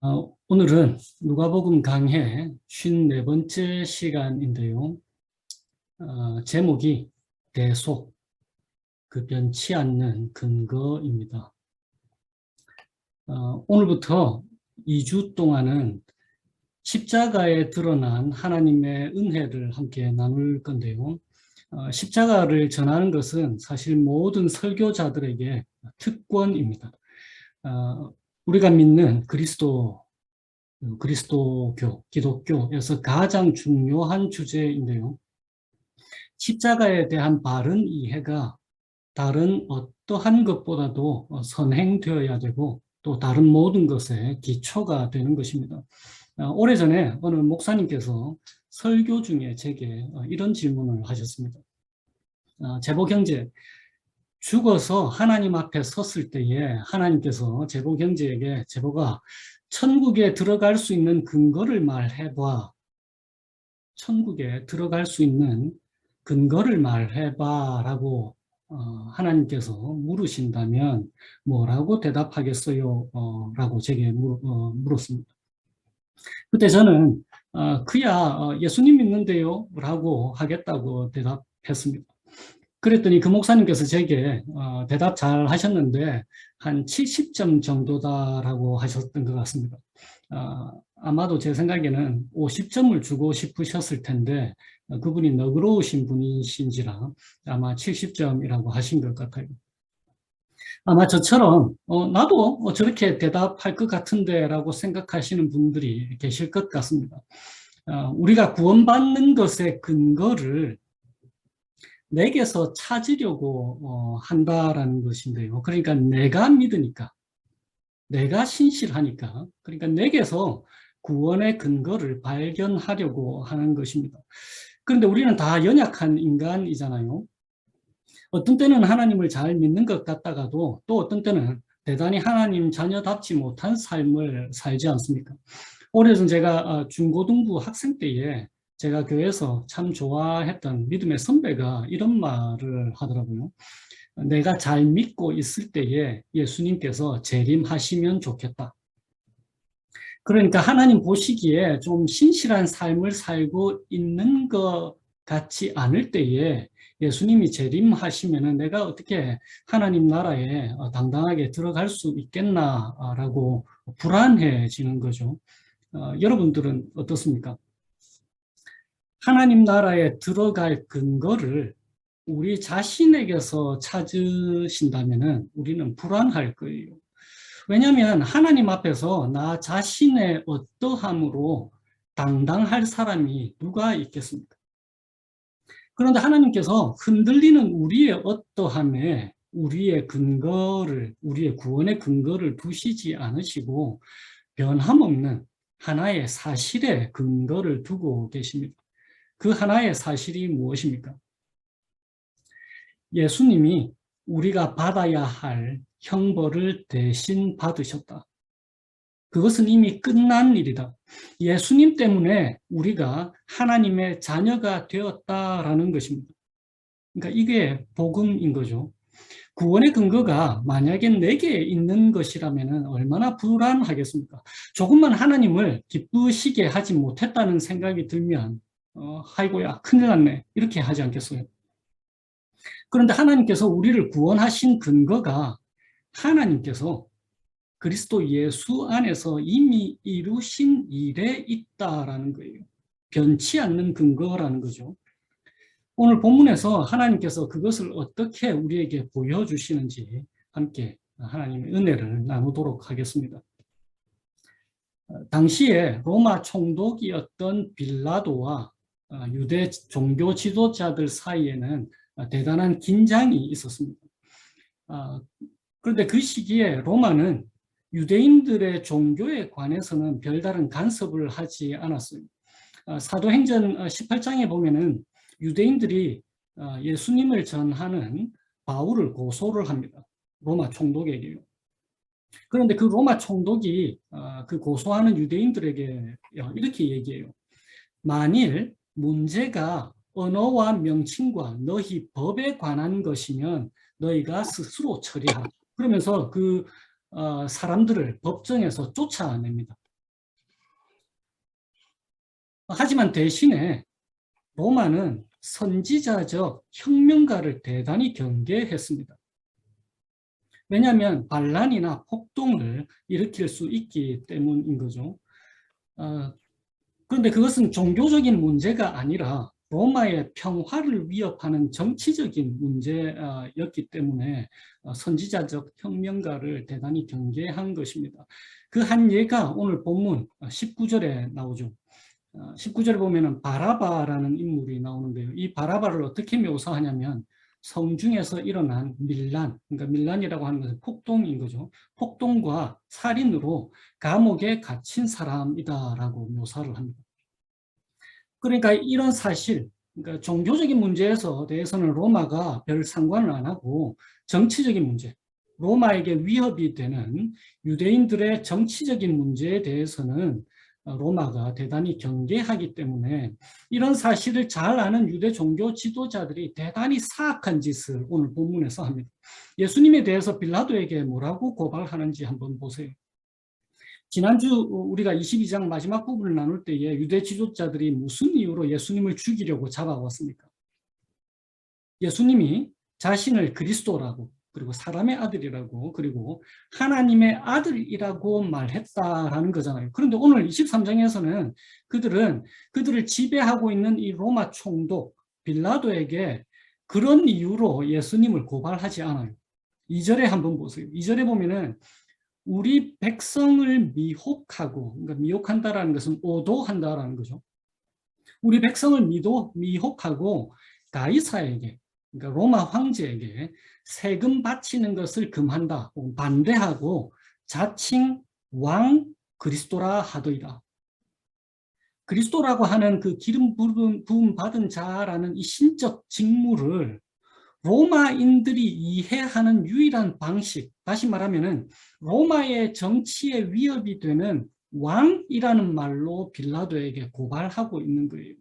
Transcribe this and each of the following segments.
오늘은 누가복음 강해 54번째 시간인데요. 제목이 대속, 그 변치 않는 근거입니다. 오늘부터 2주 동안은 십자가에 드러난 하나님의 은혜를 함께 나눌 건데요. 십자가를 전하는 것은 사실 모든 설교자들에게 특권입니다. 우리가 믿는 그리스도교, 기독교에서 가장 중요한 주제인데요. 십자가에 대한 바른 이해가 다른 어떠한 것보다도 선행되어야 되고 또 다른 모든 것의 기초가 되는 것입니다. 오래전에 어느 목사님께서 설교 중에 제게 이런 질문을 하셨습니다. 제보 형제, 죽어서 하나님 앞에 섰을 때에 하나님께서 제보 형제에게 제보가 천국에 들어갈 수 있는 근거를 말해봐. 천국에 들어갈 수 있는 근거를 말해봐 라고 하나님께서 물으신다면 뭐라고 대답하겠어요? 라고 제게 물었습니다. 그때 저는 그야 예수님 믿는데요? 라고 하겠다고 대답했습니다. 그랬더니 그 목사님께서 제게 대답 잘 하셨는데 한 70점 정도다라고 하셨던 것 같습니다. 아마도 제 생각에는 50점을 주고 싶으셨을 텐데 그분이 너그러우신 분이신지라 아마 70점이라고 하신 것 같아요. 아마 저처럼 나도 저렇게 대답할 것 같은데 라고 생각하시는 분들이 계실 것 같습니다. 우리가 구원받는 것의 근거를 내게서 찾으려고 한다라는 것인데요. 그러니까 내가 믿으니까, 내가 신실하니까, 그러니까 내게서 구원의 근거를 발견하려고 하는 것입니다. 그런데 우리는 다 연약한 인간이잖아요. 어떤 때는 하나님을 잘 믿는 것 같다가도 또 어떤 때는 대단히 하나님 자녀답지 못한 삶을 살지 않습니까? 오래전 제가 중고등부 학생 때에 제가 교회에서 참 좋아했던 믿음의 선배가 이런 말을 하더라고요. 내가 잘 믿고 있을 때에 예수님께서 재림하시면 좋겠다. 그러니까 하나님 보시기에 좀 신실한 삶을 살고 있는 것 같지 않을 때에 예수님이 재림하시면은 내가 어떻게 하나님 나라에 당당하게 들어갈 수 있겠나라고 불안해지는 거죠. 여러분들은 어떻습니까? 하나님 나라에 들어갈 근거를 우리 자신에게서 찾으신다면은 우리는 불안할 거예요. 왜냐하면 하나님 앞에서 나 자신의 어떠함으로 당당할 사람이 누가 있겠습니까? 그런데 하나님께서 흔들리는 우리의 어떠함에 우리의 근거를, 우리의 구원의 근거를 두시지 않으시고 변함없는 하나의 사실의 근거를 두고 계십니다. 그 하나의 사실이 무엇입니까? 예수님이 우리가 받아야 할 형벌을 대신 받으셨다. 그것은 이미 끝난 일이다. 예수님 때문에 우리가 하나님의 자녀가 되었다라는 것입니다. 그러니까 이게 복음인 거죠. 구원의 근거가 만약에 내게 있는 것이라면 얼마나 불안하겠습니까? 조금만 하나님을 기쁘시게 하지 못했다는 생각이 들면 아이고야 큰일 났네 이렇게 하지 않겠어요? 그런데 하나님께서 우리를 구원하신 근거가 하나님께서 그리스도 예수 안에서 이미 이루신 일에 있다라는 거예요. 변치 않는 근거라는 거죠. 오늘 본문에서 하나님께서 그것을 어떻게 우리에게 보여주시는지 함께 하나님의 은혜를 나누도록 하겠습니다. 당시에 로마 총독이었던 빌라도와 유대 종교 지도자들 사이에는 대단한 긴장이 있었습니다. 그런데 그 시기에 로마는 유대인들의 종교에 관해서는 별다른 간섭을 하지 않았어요. 사도행전 18장에 보면은 유대인들이 예수님을 전하는 바울을 고소를 합니다. 로마 총독에게요. 그런데 그 로마 총독이 그 고소하는 유대인들에게 이렇게 얘기해요. 만일 문제가 언어와 명칭과 너희 법에 관한 것이면 너희가 스스로 처리하라. 그러면서 그 사람들을 법정에서 쫓아냅니다. 하지만 대신에 로마는 선지자적 혁명가를 대단히 경계했습니다. 왜냐하면 반란이나 폭동을 일으킬 수 있기 때문인 거죠. 그런데 그것은 종교적인 문제가 아니라 로마의 평화를 위협하는 정치적인 문제였기 때문에 선지자적 혁명가를 대단히 경계한 것입니다. 그 한 예가 오늘 본문 19절에 나오죠. 19절에 보면은 바라바라는 인물이 나오는데요. 이 바라바를 어떻게 묘사하냐면 성중에서 일어난 밀란, 그러니까 밀란이라고 하는 것은 폭동인 거죠. 폭동과 살인으로 감옥에 갇힌 사람이다라고 묘사를 합니다. 그러니까 이런 사실, 그러니까 종교적인 문제에서 대해서는 로마가 별 상관을 안 하고 정치적인 문제, 로마에게 위협이 되는 유대인들의 정치적인 문제에 대해서는 로마가 대단히 경계하기 때문에 이런 사실을 잘 아는 유대 종교 지도자들이 대단히 사악한 짓을 오늘 본문에서 합니다. 예수님에 대해서 빌라도에게 뭐라고 고발하는지 한번 보세요. 지난주 우리가 22장 마지막 부분을 나눌 때에 유대 지도자들이 무슨 이유로 예수님을 죽이려고 잡아왔습니까? 예수님이 자신을 그리스도라고, 그리고 사람의 아들이라고, 그리고 하나님의 아들이라고 말했다라는 거잖아요. 그런데 오늘 23장에서는 그들을 지배하고 있는 이 로마 총독 빌라도에게 그런 이유로 예수님을 고발하지 않아요. 2절에 한번 보세요. 2절에 보면은 우리 백성을 미혹하고, 그러니까 미혹한다라는 것은 오도한다라는 거죠. 우리 백성을 미혹하고 가이사에게, 그러니까 로마 황제에게 세금 바치는 것을 금한다, 반대하고 자칭 왕 그리스도라 하더이다. 그리스도라고 하는 그 기름 부음 받은 자라는 이 신적 직무를 로마인들이 이해하는 유일한 방식, 다시 말하면은 로마의 정치에 위협이 되는 왕이라는 말로 빌라도에게 고발하고 있는 거예요.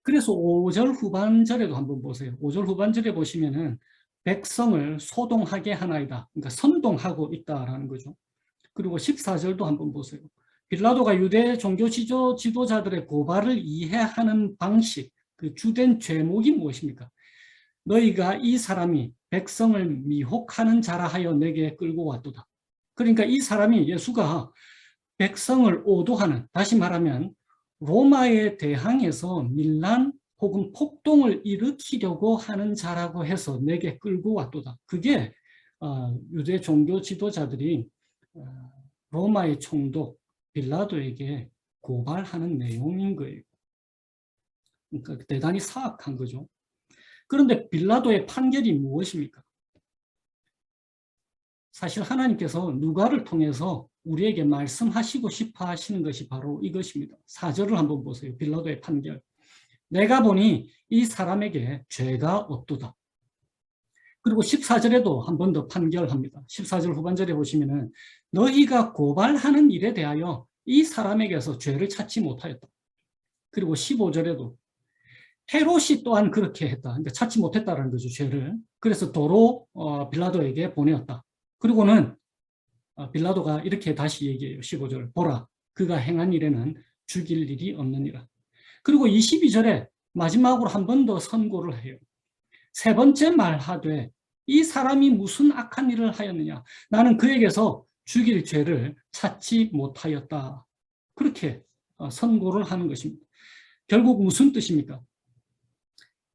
그래서 5절 후반절에도 한번 보세요. 5절 후반절에 보시면은 백성을 소동하게 하나이다. 그러니까 선동하고 있다라는 거죠. 그리고 14절도 한번 보세요. 빌라도가 유대 종교 지도자들의 고발을 이해하는 방식, 그 주된 죄목이 무엇입니까? 너희가 이 사람이 백성을 미혹하는 자라 하여 내게 끌고 왔도다. 그러니까 이 사람이 예수가 백성을 오도하는, 다시 말하면 로마에 대항해서 밀란 혹은 폭동을 일으키려고 하는 자라고 해서 내게 끌고 왔도다. 그게 유대 종교 지도자들이 로마의 총독 빌라도에게 고발하는 내용인 거예요. 그러니까 대단히 사악한 거죠. 그런데 빌라도의 판결이 무엇입니까? 사실 하나님께서 누가를 통해서 우리에게 말씀하시고 싶어 하시는 것이 바로 이것입니다. 4절을 한번 보세요. 빌라도의 판결. 내가 보니 이 사람에게 죄가 없도다. 그리고 14절에도 한 번 더 판결합니다. 14절 후반절에 보시면은 너희가 고발하는 일에 대하여 이 사람에게서 죄를 찾지 못하였다. 그리고 15절에도 헤롯이 또한 그렇게 했다. 그러니까 찾지 못했다는 거죠, 죄를. 그래서 도로 빌라도에게 보내었다. 그리고는 빌라도가 이렇게 다시 얘기해요. 15절. 보라, 그가 행한 일에는 죽일 일이 없느니라. 그리고 22절에 마지막으로 한 번 더 선고를 해요. 세 번째 말하되 이 사람이 무슨 악한 일을 하였느냐. 나는 그에게서 죽일 죄를 찾지 못하였다. 그렇게 선고를 하는 것입니다. 결국 무슨 뜻입니까?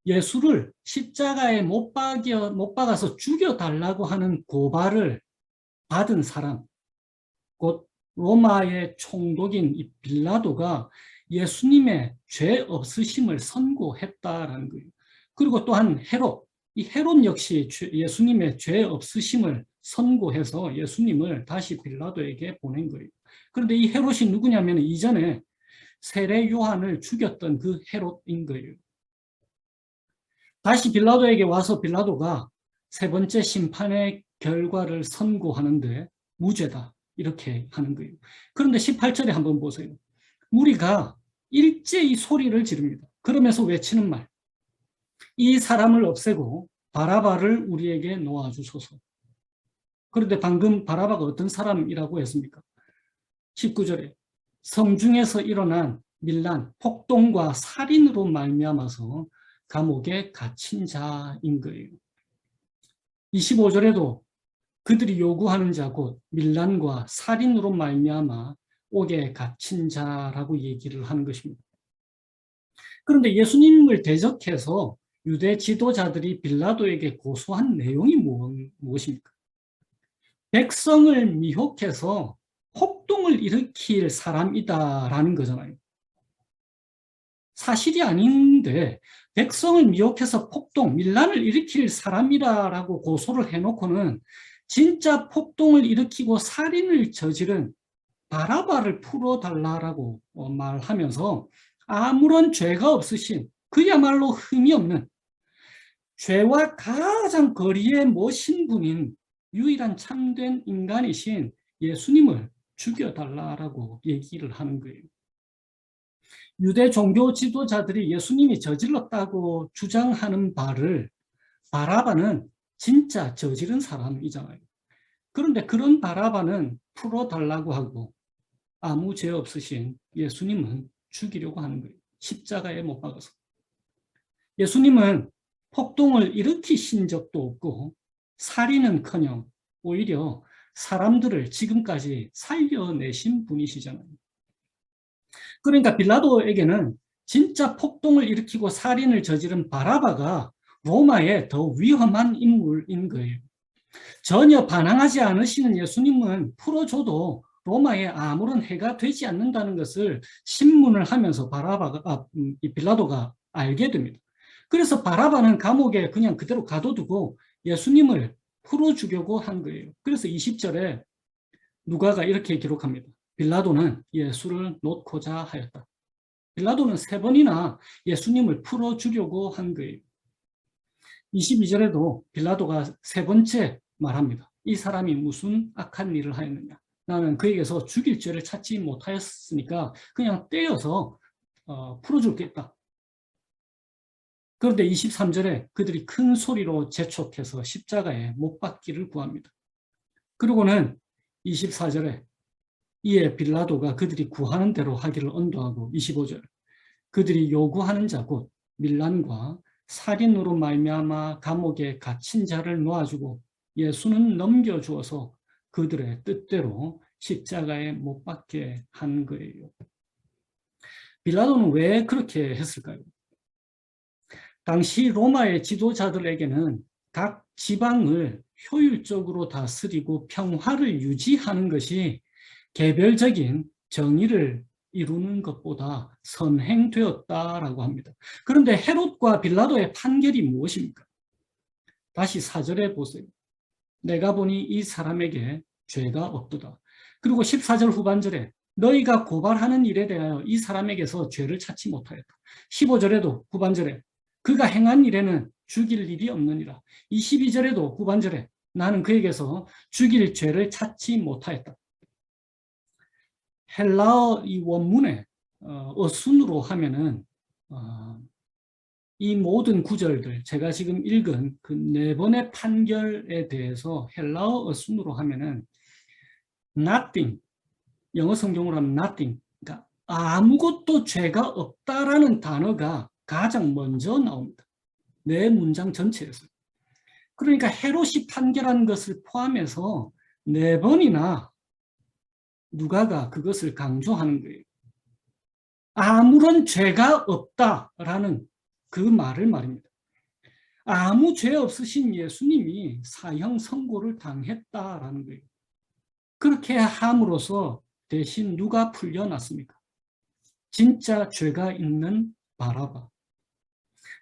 예수를 십자가에 못 박아서 죽여달라고 하는 고발을 받은 사람, 곧 로마의 총독인 이 빌라도가 예수님의 죄 없으심을 선고했다라는 거예요. 그리고 또한 헤롯, 이 헤롯 역시 예수님의 죄 없으심을 선고해서 예수님을 다시 빌라도에게 보낸 거예요. 그런데 이 헤롯이 누구냐면 이전에 세례 요한을 죽였던 그 헤롯인 거예요. 다시 빌라도에게 와서 빌라도가 세 번째 심판의 결과를 선고하는데 무죄다. 이렇게 하는 거예요. 그런데 18절에 한번 보세요. 무리가 일제히 소리를 지릅니다. 그러면서 외치는 말. 이 사람을 없애고 바라바를 우리에게 놓아주소서. 그런데 방금 바라바가 어떤 사람이라고 했습니까? 19절에 성중에서 일어난 밀란, 폭동과 살인으로 말미암아서 감옥에 갇힌 자인 거예요. 25절에도 그들이 요구하는 자 곧 밀란과 살인으로 말미암아 옥에 갇힌 자라고 얘기를 하는 것입니다. 그런데 예수님을 대적해서 유대 지도자들이 빌라도에게 고소한 내용이 무엇입니까? 백성을 미혹해서 폭동을 일으킬 사람이다라는 거잖아요. 사실이 아닌데 백성을 미혹해서 폭동, 밀란을 일으킬 사람이라고 고소를 해놓고는 진짜 폭동을 일으키고 살인을 저지른 바라바를 풀어달라고 말하면서 아무런 죄가 없으신 그야말로 흠이 없는 죄와 가장 거리에 모신 분인 유일한 참된 인간이신 예수님을 죽여달라고 얘기를 하는 거예요. 유대 종교 지도자들이 예수님이 저질렀다고 주장하는 바를 바라바는 진짜 저지른 사람이잖아요. 그런데 그런 바라바는 풀어달라고 하고 아무 죄 없으신 예수님은 죽이려고 하는 거예요. 십자가에 못 박아서. 예수님은 폭동을 일으키신 적도 없고 살인은커녕 오히려 사람들을 지금까지 살려내신 분이시잖아요. 그러니까 빌라도에게는 진짜 폭동을 일으키고 살인을 저지른 바라바가 로마의 더 위험한 인물인 거예요. 전혀 반항하지 않으시는 예수님은 풀어줘도 로마에 아무런 해가 되지 않는다는 것을 신문을 하면서 빌라도가 알게 됩니다. 그래서 바라바는 감옥에 그냥 그대로 가둬두고 예수님을 풀어주려고 한 거예요. 그래서 20절에 누가가 이렇게 기록합니다. 빌라도는 예수를 놓고자 하였다. 빌라도는 3번이나 예수님을 풀어주려고 한 거예요. 22절에도 빌라도가 3번째 말합니다. 이 사람이 무슨 악한 일을 하였느냐. 나는 그에게서 죽일 죄를 찾지 못하였으니까 그냥 떼어서 풀어줄겠다. 그런데 23절에 그들이 큰 소리로 재촉해서 십자가에 못 박기를 구합니다. 그리고는 24절에 이에 빌라도가 그들이 구하는 대로 하기를 언도하고 25절 그들이 요구하는 자 곧 밀란과 살인으로 말미암아 감옥에 갇힌 자를 놓아주고 예수는 넘겨주어서 그들의 뜻대로 십자가에 못 박게 한 거예요. 빌라도는 왜 그렇게 했을까요? 당시 로마의 지도자들에게는 각 지방을 효율적으로 다스리고 평화를 유지하는 것이 개별적인 정의를 이루는 것보다 선행되었다라고 합니다. 그런데 헤롯과 빌라도의 판결이 무엇입니까? 다시 4절에 보세요. 내가 보니 이 사람에게 죄가 없도다. 그리고 14절 후반절에 너희가 고발하는 일에 대하여 이 사람에게서 죄를 찾지 못하였다. 15절에도 후반절에 그가 행한 일에는 죽일 일이 없느니라. 22절에도 후반절에 나는 그에게서 죽일 죄를 찾지 못하였다. 헬라어 이 원문에 어순으로 하면은 이 모든 구절들 제가 지금 읽은 그 4번의 판결에 대해서 헬라어 어순으로 하면은 nothing, 영어 성경으로 하면 nothing, 그러니까 아무것도 죄가 없다라는 단어가 가장 먼저 나옵니다. 네 문장 전체에서. 그러니까 헤롯이 판결한 것을 포함해서 4번이나 누가가 그것을 강조하는 거예요. 아무런 죄가 없다라는 그 말을 말입니다. 아무 죄 없으신 예수님이 사형 선고를 당했다라는 거예요. 그렇게 함으로써 대신 누가 풀려났습니까? 진짜 죄가 있는 바라바.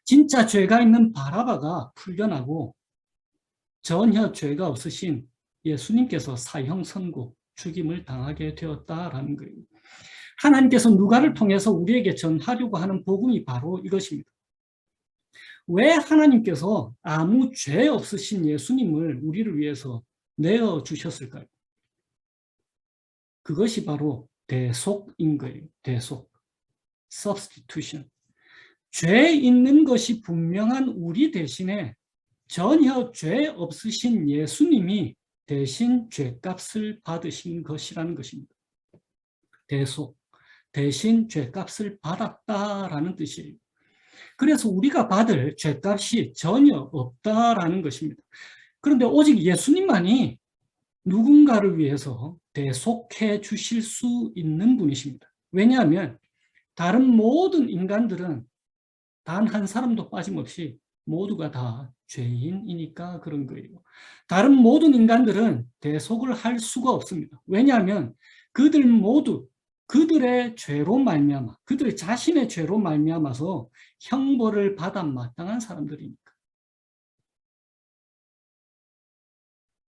진짜 죄가 있는 바라바가 풀려나고 전혀 죄가 없으신 예수님께서 사형 선고, 죽임을 당하게 되었다라는 거예요. 하나님께서 누가를 통해서 우리에게 전하려고 하는 복음이 바로 이것입니다. 왜 하나님께서 아무 죄 없으신 예수님을 우리를 위해서 내어주셨을까요? 그것이 바로 대속인 거예요. 대속. substitution. 죄 있는 것이 분명한 우리 대신에 전혀 죄 없으신 예수님이 대신 죄값을 받으신 것이라는 것입니다. 대속. 대신 죄값을 받았다라는 뜻이에요. 그래서 우리가 받을 죄값이 전혀 없다라는 것입니다. 그런데 오직 예수님만이 누군가를 위해서 대속해 주실 수 있는 분이십니다. 왜냐하면 다른 모든 인간들은 단 한 사람도 빠짐없이 모두가 다 죄인이니까 그런 거예요. 다른 모든 인간들은 대속을 할 수가 없습니다. 왜냐하면 그들 모두 그들의 죄로 말미암아, 그들 자신의 죄로 말미암아서 형벌을 받아 마땅한 사람들이니까.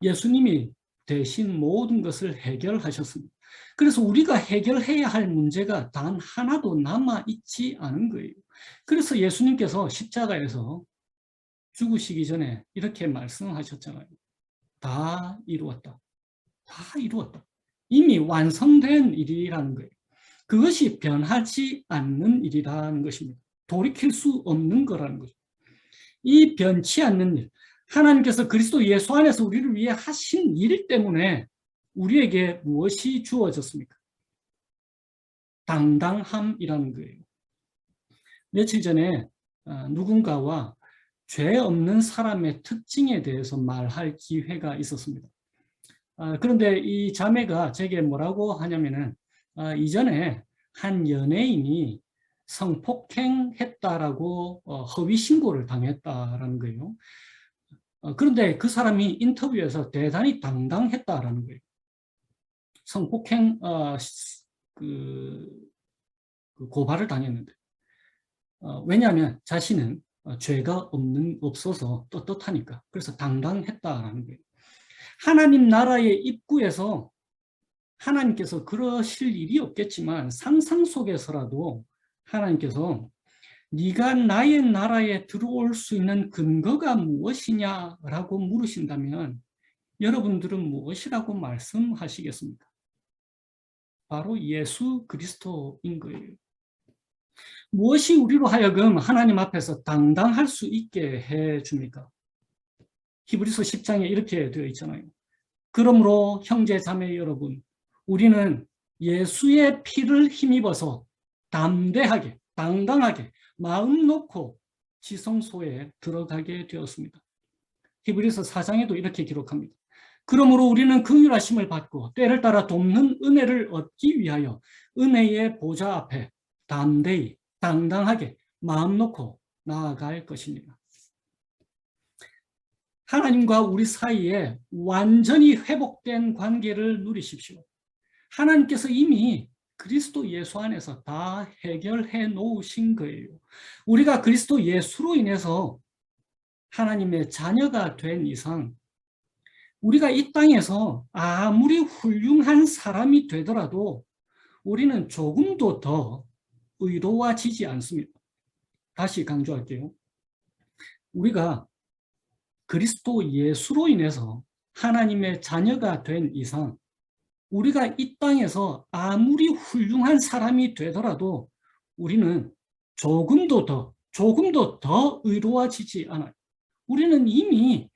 예수님이 대신 모든 것을 해결하셨습니다. 그래서 우리가 해결해야 할 문제가 단 하나도 남아있지 않은 거예요. 그래서 예수님께서 십자가에서 죽으시기 전에 이렇게 말씀하셨잖아요. 다 이루었다. 다 이루었다. 이미 완성된 일이라는 거예요. 그것이 변하지 않는 일이라는 것입니다. 돌이킬 수 없는 거라는 거죠. 이 변치 않는 일, 하나님께서 그리스도 예수 안에서 우리를 위해 하신 일 때문에 우리에게 무엇이 주어졌습니까? 당당함이라는 거예요. 며칠 전에 누군가와 죄 없는 사람의 특징에 대해서 말할 기회가 있었습니다. 그런데 이 자매가 제게 뭐라고 하냐면은 이전에 한 연예인이 성폭행했다라고 허위 신고를 당했다라는 거예요. 그런데 그 사람이 인터뷰에서 대단히 당당했다라는 거예요. 성폭행 그 고발을 당했는데 왜냐하면 자신은 죄가 없어서 떳떳하니까 그래서 당당했다라는 거예요. 하나님 나라의 입구에서 하나님께서 그러실 일이 없겠지만 상상 속에서라도 하나님께서 네가 나의 나라에 들어올 수 있는 근거가 무엇이냐라고 물으신다면 여러분들은 무엇이라고 말씀하시겠습니까? 바로 예수 그리스도인 거예요. 무엇이 우리로 하여금 하나님 앞에서 당당할 수 있게 해줍니까? 히브리서 10장에 이렇게 되어 있잖아요. 그러므로 형제 자매 여러분, 우리는 예수의 피를 힘입어서 담대하게, 당당하게 마음 놓고 지성소에 들어가게 되었습니다. 히브리서 4장에도 이렇게 기록합니다. 그러므로 우리는 긍휼하심을 받고 때를 따라 돕는 은혜를 얻기 위하여 은혜의 보좌 앞에 담대히 당당하게 마음 놓고 나아갈 것입니다. 하나님과 우리 사이에 완전히 회복된 관계를 누리십시오. 하나님께서 이미 그리스도 예수 안에서 다 해결해 놓으신 거예요. 우리가 그리스도 예수로 인해서 하나님의 자녀가 된 이상 우리가 이 땅에서 아무리 훌륭한 사람이 되더라도 우리는 조금도 더 의로워지지 않습니다. 다시 강조할게요. 우리가 그리스도 예수로 인해서 하나님의 자녀가 된 이상 우리가 이 땅에서 아무리 훌륭한 사람이 되더라도 우리는 조금도 더 의로워지지 않아요. 우리는 이미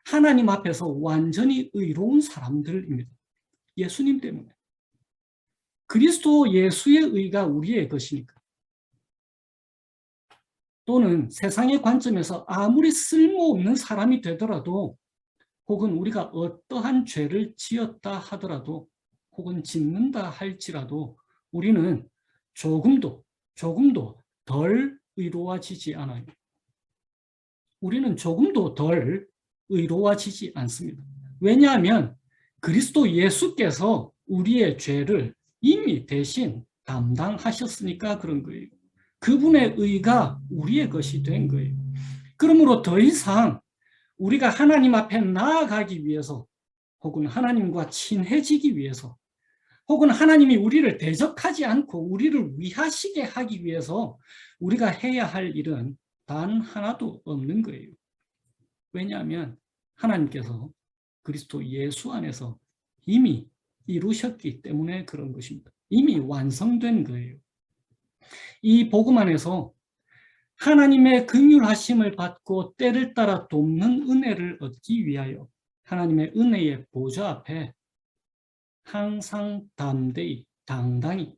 하나님 앞에서 완전히 의로운 사람들입니다. 예수님 때문에. 그리스도 예수의 의가 우리의 것이니까. 또는 세상의 관점에서 아무리 쓸모없는 사람이 되더라도 혹은 우리가 어떠한 죄를 지었다 하더라도 혹은 짓는다 할지라도 우리는 조금도 덜 의로워지지 않아요. 우리는 조금도 덜 의로워지지 않습니다. 왜냐하면 그리스도 예수께서 우리의 죄를 이미 대신 담당하셨으니까 그런 거예요. 그분의 의가 우리의 것이 된 거예요. 그러므로 더 이상 우리가 하나님 앞에 나아가기 위해서 혹은 하나님과 친해지기 위해서 혹은 하나님이 우리를 대적하지 않고 우리를 위하시게 하기 위해서 우리가 해야 할 일은 단 하나도 없는 거예요. 왜냐하면 하나님께서 그리스도 예수 안에서 이미 이루셨기 때문에 그런 것입니다. 이미 완성된 거예요. 이 복음 안에서 하나님의 긍휼하심을 받고 때를 따라 돕는 은혜를 얻기 위하여 하나님의 은혜의 보좌 앞에 항상 담대히 당당히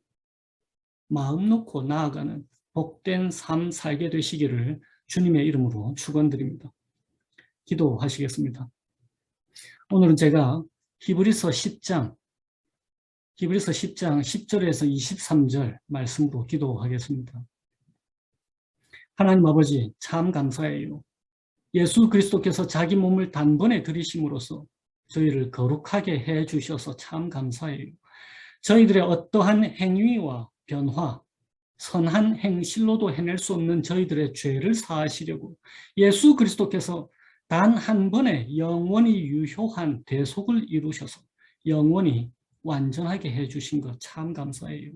마음 놓고 나아가는 복된 삶 살게 되시기를 주님의 이름으로 축원드립니다. 기도하시겠습니다. 오늘은 제가 히브리서 10장 10절에서 23절 말씀으로 기도하겠습니다. 하나님 아버지, 참 감사해요. 예수 그리스도께서 자기 몸을 단번에 들이심으로써 저희를 거룩하게 해 주셔서 참 감사해요. 저희들의 어떠한 행위와 변화, 선한 행실로도 해낼 수 없는 저희들의 죄를 사하시려고 예수 그리스도께서 단 한 번에 영원히 유효한 대속을 이루셔서 영원히 완전하게 해주신 것 참 감사해요.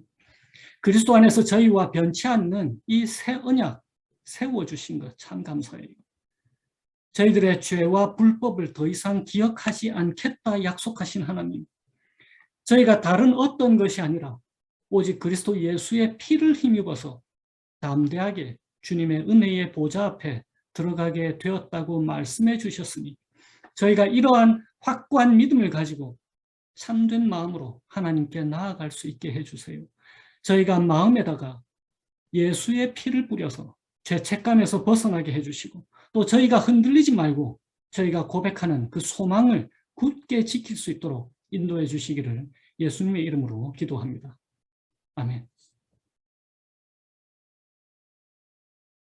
그리스도 안에서 저희와 변치 않는 이 새 언약 세워주신 것 참 감사해요. 저희들의 죄와 불법을 더 이상 기억하지 않겠다 약속하신 하나님, 저희가 다른 어떤 것이 아니라 오직 그리스도 예수의 피를 힘입어서 담대하게 주님의 은혜의 보좌 앞에 들어가게 되었다고 말씀해 주셨으니 저희가 이러한 확고한 믿음을 가지고 참된 마음으로 하나님께 나아갈 수 있게 해주세요. 저희가 마음에다가 예수의 피를 뿌려서 죄책감에서 벗어나게 해주시고 또 저희가 흔들리지 말고 저희가 고백하는 그 소망을 굳게 지킬 수 있도록 인도해 주시기를 예수님의 이름으로 기도합니다. 아멘.